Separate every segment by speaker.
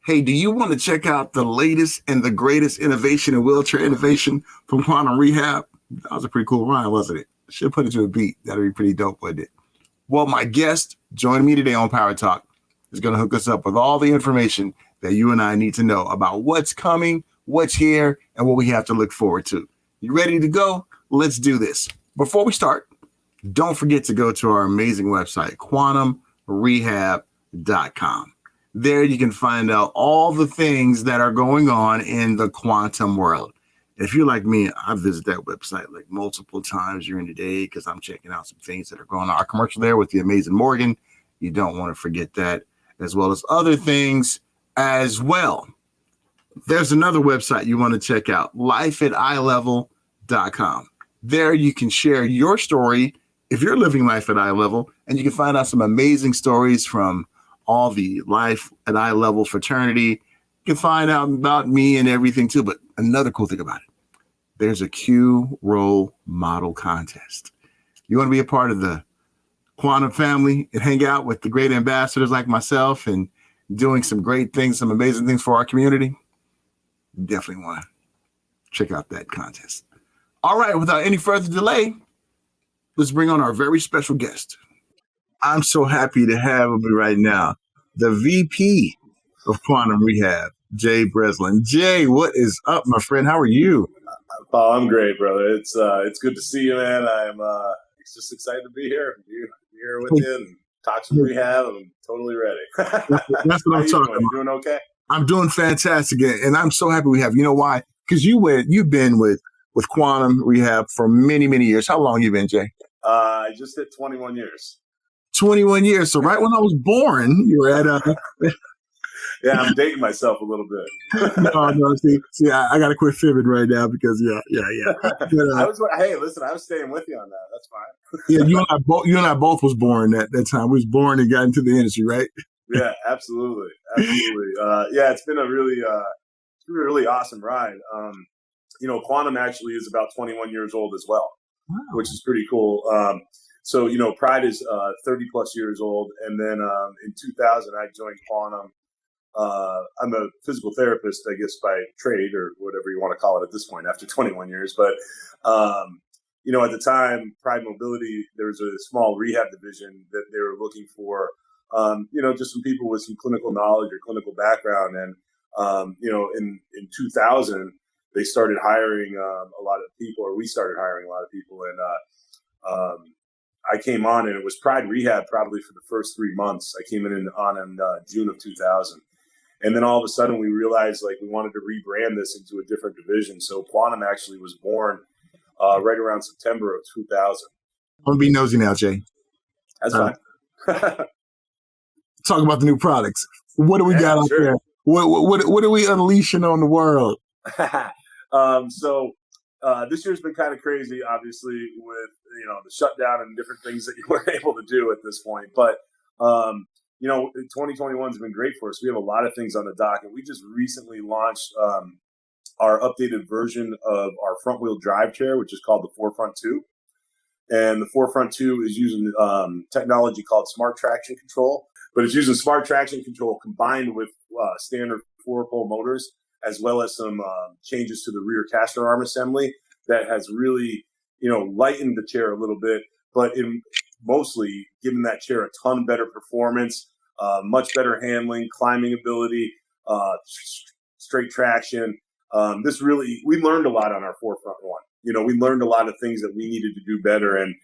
Speaker 1: Hey, do you want to check out the latest and the greatest innovation in wheelchair innovation from Quantum Rehab? That was a pretty cool rhyme, wasn't it? Should put it to a beat. That'd be pretty dope, wouldn't it? Well, my guest joining me today on Power Talk is going to hook us up with all the information that you and I need to know about what's coming, what's here, and what we have to look forward to. You ready to go? Let's do this. Before we start, don't forget to go to our amazing website, quantumrehab.com. There you can find out all the things that are going on in the quantum world. If you're like me, I visit that website like multiple times during the day because I'm checking out some things that are going on. Our commercial there with the amazing Morgan, you don't want to forget that, as well as other things as well. There's another website you want to check out, lifeatilevel.com. There you can share your story if you're living life at eye level, and you can find out some amazing stories from all the Life at Eye Level fraternity. You can find out about me and everything too. But another cool thing about it, there's a Q role model contest. You want to be a part of the quantum family and hang out with the great ambassadors like myself and doing some great things, some amazing things for our community? You definitely want to check out that contest. All right, without any further delay, let's bring on our very special guest. I'm so happy to have with me right now the VP of Quantum Rehab, Jay Brislin. Jay, what is up, my friend? How are you?
Speaker 2: Oh, I'm great, brother. It's good to see you, man. I'm just excited to be here with you and talk some rehab. I'm totally ready.
Speaker 1: That's what I'm talking about.
Speaker 2: You doing okay?
Speaker 1: I'm doing fantastic, and I'm so happy we have. You know why? Because you've been with Quantum Rehab for many, many years. How long you been, Jay?
Speaker 2: I just hit 21 years.
Speaker 1: 21 years. So right when I was born, you were at
Speaker 2: Yeah, I'm dating myself a little bit.
Speaker 1: No, see, I got to quit fibbing right now because
Speaker 2: Hey, listen, I was staying with you on that. That's fine.
Speaker 1: Yeah, you and I both was born that time. We was born and got into the industry, right?
Speaker 2: Yeah, absolutely. Yeah, it's been a really awesome ride. Quantum actually is about 21 years old as well, wow, which is pretty cool. So, Pride is 30 plus years old. And then in 2000, I joined Quantum. I'm a physical therapist, I guess, by trade or whatever you want to call it at this point after 21 years. But, at the time, Pride Mobility, there was a small rehab division that they were looking for, just some people with some clinical knowledge or clinical background. And, in 2000, they started hiring a lot of people, or we started hiring a lot of people. And I came on, and it was Pride Rehab probably for the first 3 months. I came in June of 2000. And then all of a sudden we realized we wanted to rebrand this into a different division. So Quantum actually was born right around September of 2000.
Speaker 1: I'm going to be nosy now, Jay.
Speaker 2: That's fine.
Speaker 1: Talk about the new products. What do we got out there? What are we unleashing on the world?
Speaker 2: So this year's been kind of crazy, obviously, with the shutdown and different things that you weren't able to do at this point. But 2021 has been great for us. We have a lot of things on the docket. We just recently launched our updated version of our front wheel drive chair, which is called the Forefront 2. And the Forefront 2 is using technology called Smart Traction Control, but it's using Smart Traction Control combined with standard 4-pole motors, as well as some changes to the rear caster arm assembly that has really, lightened the chair a little bit, but mostly giving that chair a ton better performance, much better handling, climbing ability, straight traction. We learned a lot on our Forefront 1. We learned a lot of things that we needed to do better. And,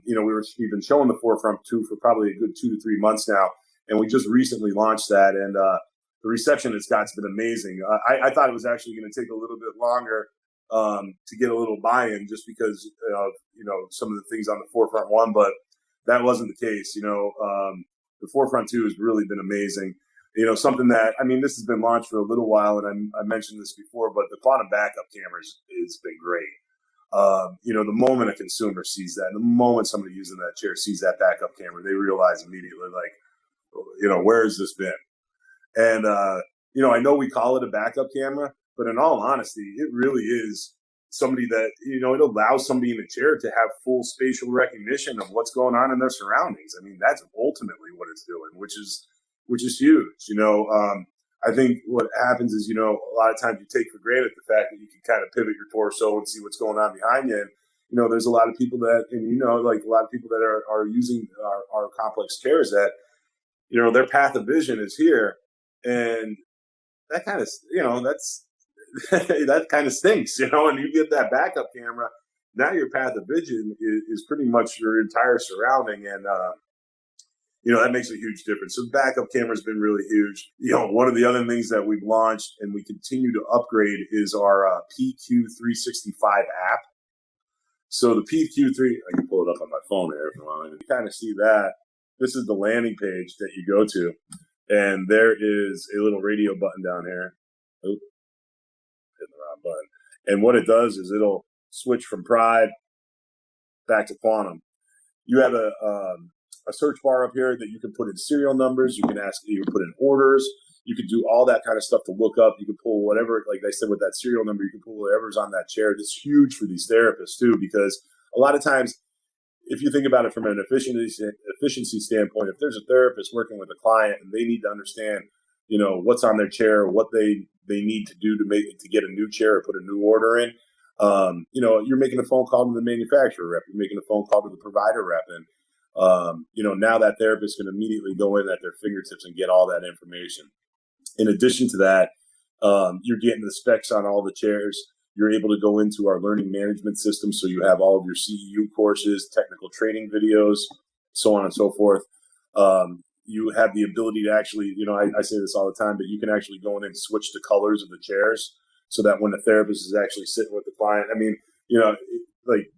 Speaker 2: we've been showing the Forefront 2 for probably a good 2 to 3 months now. And we just recently launched that. And the reception it's got's been amazing. I thought it was actually going to take a little bit longer to get a little buy-in just because of, some of the things on the Forefront 1, but that wasn't the case. The Forefront 2 has really been amazing. Something that, this has been launched for a little while, and I mentioned this before, but the quantum backup cameras has been great. The moment a consumer sees that, the moment somebody using that chair sees that backup camera, they realize immediately, where has this been? And, I know we call it a backup camera, but in all honesty, it really is somebody that, it allows somebody in a chair to have full spatial recognition of what's going on in their surroundings. That's ultimately what it's doing, which is huge. I think what happens is, a lot of times you take for granted the fact that you can kind of pivot your torso and see what's going on behind you. And, there's a lot of people that, and, like a lot of people that are using our complex chairs that, their path of vision is here. And that kind of, that's, that kind of stinks, and you get that backup camera. Now your path of vision is pretty much your entire surrounding. And, that makes a huge difference. So backup camera has been really huge. One of the other things that we've launched and we continue to upgrade is our PQ365 app. So the PQ3, I can pull it up on my phone here if you want. You kind of see that. This is the landing page that you go to. And there is a little radio button down here. Oop, hitting the wrong button. And what it does is it'll switch from Pride back to Quantum. You have a search bar up here that you can put in serial numbers. You can put in orders. You can do all that kind of stuff to look up. You can pull whatever, like I said, with that serial number, you can pull whatever's on that chair. It's huge for these therapists too, because a lot of times, if you think about it from an efficiency standpoint, if there's a therapist working with a client and they need to understand, what's on their chair, what they need to do to get a new chair or put a new order in, you're making a phone call to the manufacturer rep, you're making a phone call to the provider rep, and now that therapist can immediately go in at their fingertips and get all that information. In addition to that, you're getting the specs on all the chairs. You're able to go into our learning management system, so you have all of your CEU courses, technical training videos, so on and so forth. You have the ability to actually, I say this all the time, but you can actually go in and switch the colors of the chairs so that when the therapist is actually sitting with the client,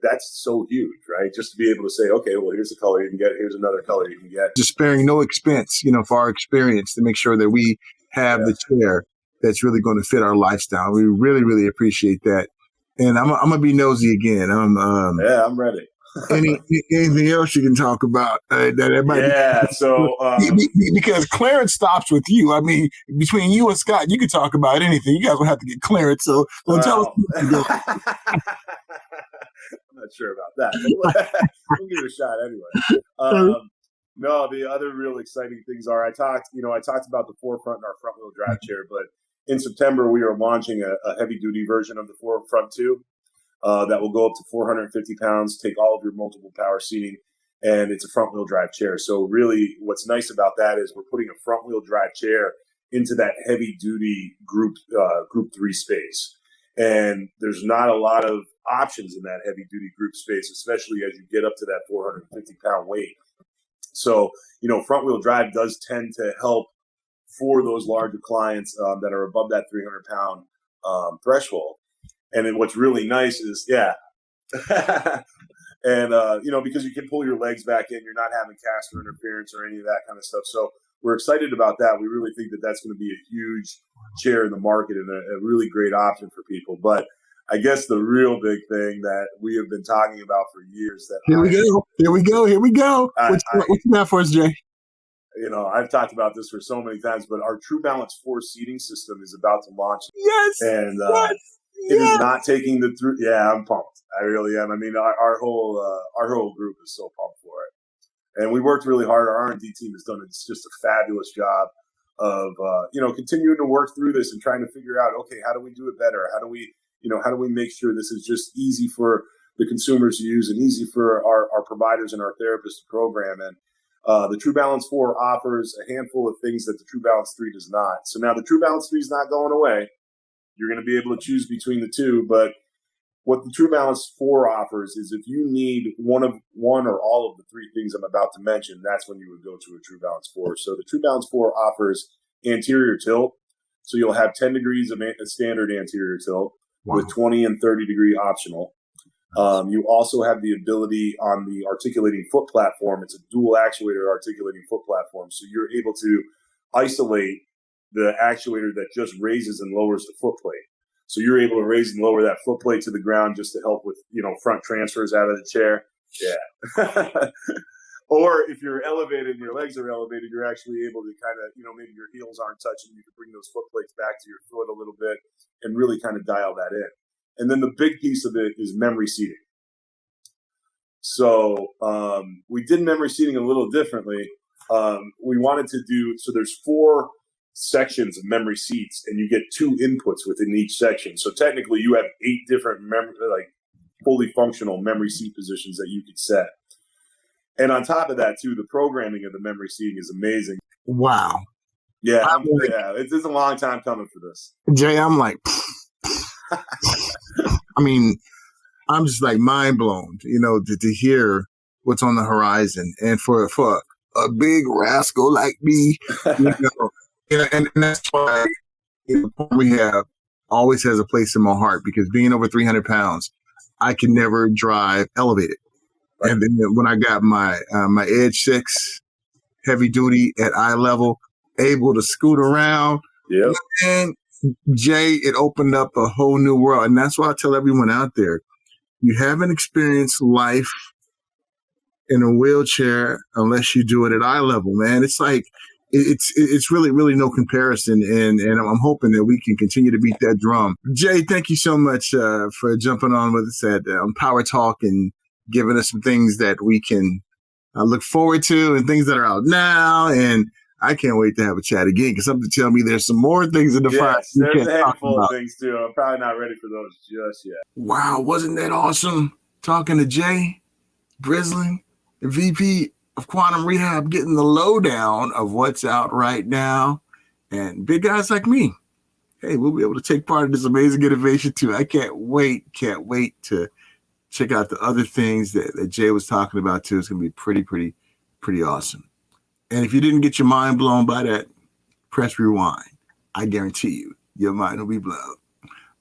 Speaker 2: that's so huge, right? Just to be able to say, okay, well, here's the color you can get. Here's another color you can get.
Speaker 1: Just sparing no expense, for our experience to make sure that we have the chair that's really going to fit our lifestyle. We really, really appreciate that. And I'm going to be nosy again.
Speaker 2: I'm ready.
Speaker 1: Anything else you can talk about? Because clearance stops with you. I mean, between you and Scott, you can talk about anything. You guys will have to get clearance. So don't tell us.
Speaker 2: I'm not sure about that. We'll give it a shot anyway. No, the other real exciting things are I talked about the forefront and our front wheel drive chair, but in September we are launching a heavy duty version of the forefront 2 that will go up to 450 pounds, take all of your multiple power seating, and it's a front wheel drive chair. So really what's nice about that is we're putting a front wheel drive chair into that heavy duty group 3 space. And there's not a lot of options in that heavy duty group space, especially as you get up to that 450 pound weight. So, front wheel drive does tend to help for those larger clients that are above that 300 pound threshold. And then what's really nice is, and, because you can pull your legs back in, you're not having caster interference or any of that kind of stuff. So we're excited about that. We really think that that's going to be a huge chair in the market and a really great option for people. But I guess the real big thing that we have been talking about for years that
Speaker 1: Here we go. What you got for us, Jay?
Speaker 2: I've talked about this for so many times, but our True Balance 4 seating system is about to launch.
Speaker 1: Yes.
Speaker 2: And it is not taking the through. Yeah, I'm pumped. I really am. I mean, our whole group is so pumped for it. And we worked really hard. Our R&D team has done just a fabulous job of, continuing to work through this and trying to figure out, okay, how do we do it better? How do we make sure this is just easy for the consumers to use and easy for our providers and our therapists to program? And the True Balance 4 offers a handful of things that the True Balance 3 does not. So now the True Balance 3 is not going away. You're going to be able to choose between the two. But what the True Balance 4 offers is if you need one or all of the 3 things I'm about to mention, that's when you would go to a True Balance 4. So the True Balance 4 offers anterior tilt. So you'll have 10 degrees of standard anterior tilt. Wow. With 20 and 30 degree optional. You also have the ability on the articulating foot platform. It's a dual actuator articulating foot platform. So you're able to isolate the actuator that just raises and lowers the foot plate. So you're able to raise and lower that foot plate to the ground just to help with, front transfers out of the chair. Yeah. Or if you're elevated and your legs are elevated, you're actually able to kind of, maybe your heels aren't touching. You can bring those foot plates back to your foot a little bit and really kind of dial that in. And then the big piece of it is memory seating. So we did memory seating a little differently. We wanted to so there's 4 sections of memory seats, and you get 2 inputs within each section. So technically, you have 8 different fully functional memory seat positions that you could set. And on top of that, too, the programming of the memory seating is amazing.
Speaker 1: Wow.
Speaker 2: Yeah, it's a long time coming for this.
Speaker 1: Jay, I'm like, I mean, I'm just like mind blown, to hear what's on the horizon. And for a big rascal like me, and that's why Rehab always has a place in my heart, because being over 300 pounds, I can never drive elevated. Right. And then when I got my Edge 6 heavy duty at eye level, able to scoot around, and Jay, it opened up a whole new world. And that's why I tell everyone out there, you haven't experienced life in a wheelchair unless you do it at eye level, man. It's like, it's really, really no comparison. And I'm hoping that we can continue to beat that drum. Jay, thank you so much for jumping on with us at Power Talk and giving us some things that we can look forward to and things that are out now. And I can't wait to have a chat again, because something tell me there's some more things in the fire.
Speaker 2: There's a handful of things too. I'm probably not ready for those just yet.
Speaker 1: Wow, wasn't that awesome talking to Jay Brislin, the VP of Quantum Rehab, getting the lowdown of what's out right now. And big guys like me, hey, we'll be able to take part in this amazing innovation too. I can't wait to check out the other things that Jay was talking about too. It's going to be pretty awesome. And if you didn't get your mind blown by that, press rewind. I guarantee you, your mind will be blown.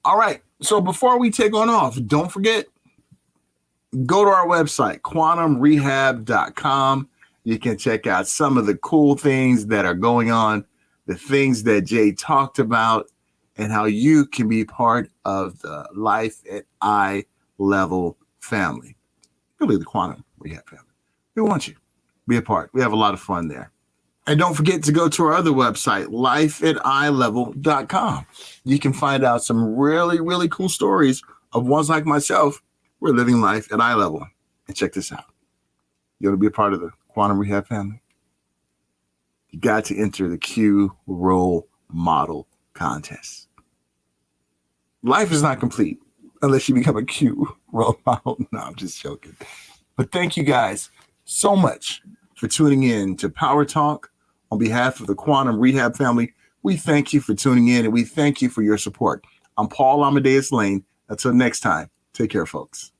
Speaker 1: All right. So before we take on off, don't forget, go to our website, quantumrehab.com. You can check out some of the cool things that are going on, the things that Jay talked about, and how you can be part of the Life at Eye Level family. Really, the Quantum Rehab family. We want you. Be a part. We have a lot of fun there. And don't forget to go to our other website, lifeateyelevel.com. You can find out some really, really cool stories of ones like myself. We're living life at eye level. And check this out. You want to be a part of the Quantum Rehab family? You got to enter the Q Role Model Contest. Life is not complete unless you become a Q Role Model. No, I'm just joking. But thank you guys so much for tuning in to Power Talk. On behalf of the Quantum Rehab family, we thank you for tuning in, and we thank you for your support. I'm Paul Amadeus Lane. Until next time, take care, folks.